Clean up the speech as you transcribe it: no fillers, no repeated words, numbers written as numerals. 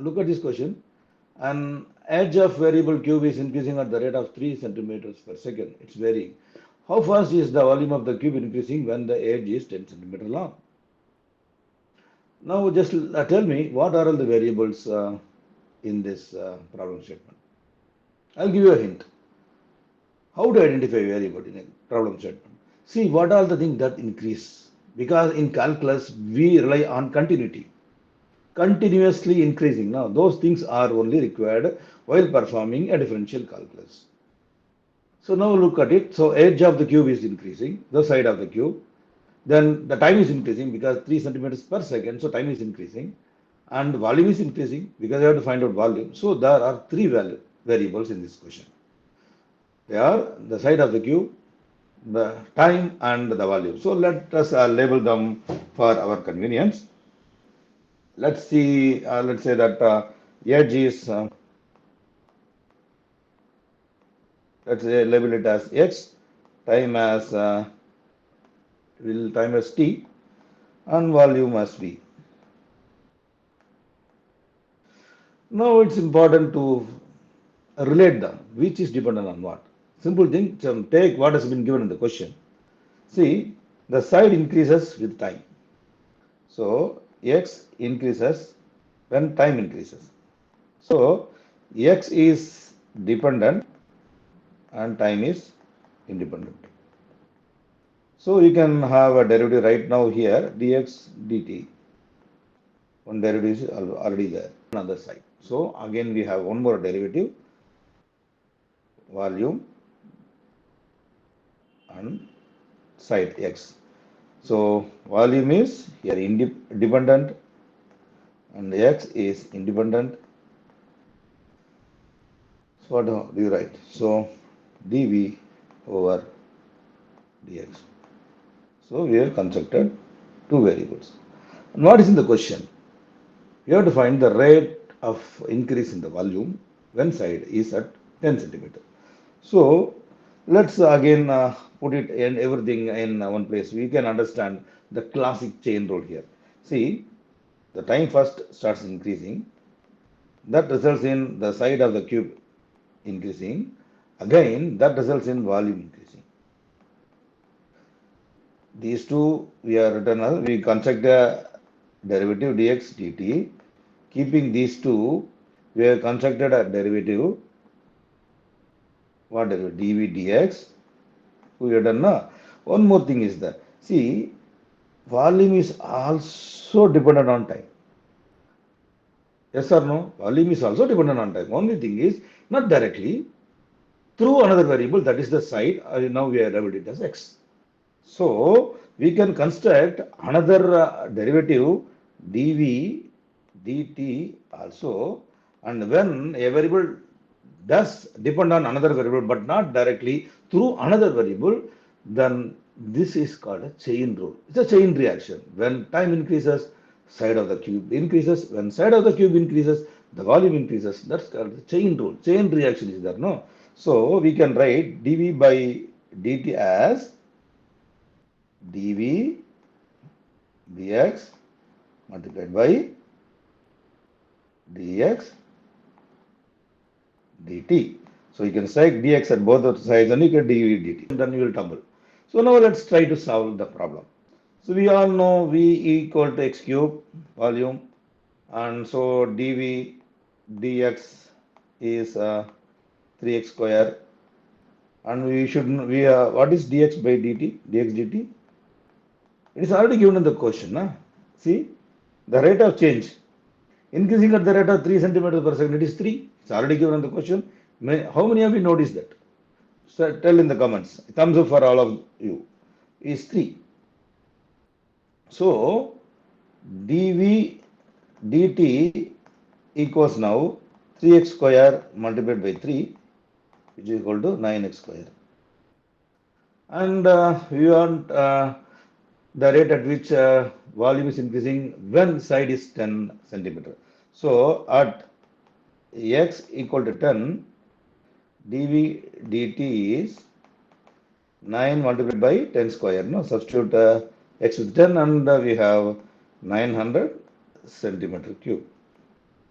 Look at this question. An edge of variable cube is increasing at the rate of 3 centimeters per second. It's varying. How fast is the volume of the cube increasing when the edge is 10 centimeters long? Now just tell me what are all the variables in this problem statement. I'll give you a hint. How to identify variable in a problem statement? See what are the things that increase, because in calculus we rely on continuity, continuously increasing. Now those things are only required while performing a differential calculus. So now look at it. So edge of the cube is increasing, the side of the cube. Then the time is increasing because 3 centimeters per second, so time is increasing. And volume is increasing because you have to find out volume. So there are three variables in this question. They are the side of the cube, the time, and the volume. So let us label them for our convenience. Let's see, let's say that edge is, let's say label it as x, time as time as t, and volume as v. Now it's important to relate them, which is dependent on what. Simple thing, take what has been given in the question. See, the side increases with time. So x increases when time increases. So x is dependent and time is independent. So we can have a derivative right now here, dx dt. One derivative is already there on the other side. So again we have one more derivative, volume and side x. So volume is here dependent and x is independent. So what do you write? So dv over dx. So we have constructed two variables. And what is in the question? You have to find the rate of increase in the volume when side is at 10 centimeter. So let's again put it in everything in one place. We can understand the classic chain rule here. See, the time first starts increasing. That results in the side of the cube increasing. Again, that results in volume increasing. These two we are written as, we construct a derivative dx dt. Keeping these two, we have constructed a derivative, what derivative? dv dx. We have done now. One more thing is that, see, volume is also dependent on time. Yes or no? Volume is also dependent on time. Only thing is, not directly, through another variable, that is the side. Now we have labeled it as x. So we can construct another derivative dv dt also, and when a variable does depend on another variable but not directly through another variable, then this is called a chain rule. It's a chain reaction. When time increases, side of the cube increases. When side of the cube increases, the volume increases. That's called the chain rule. Chain reaction is there, no? So we can write dv by dt as dv dx multiplied by dx dt. So you can take dx at both the sides and you get dv dt. And then you will tumble. So now let's try to solve the problem. So we all know v equal to x cube volume, and so dv dx is 3x square, and we should what is dx by dt? Dx dt? It is already given in the question. Huh? See, the rate of change increasing at the rate of 3 centimeters per second. It is 3. It's already given in the question. How many of you noticed that? So tell in the comments. Thumbs up for all of you. Is 3. So dv dt equals now 3x square multiplied by 3, which is equal to 9x square. And we want the rate at which volume is increasing when side is 10 centimeter. So at x equal to 10, dv dt is 9 multiplied by 10 square. No, substitute x with 10 and we have 900 centimeter cube.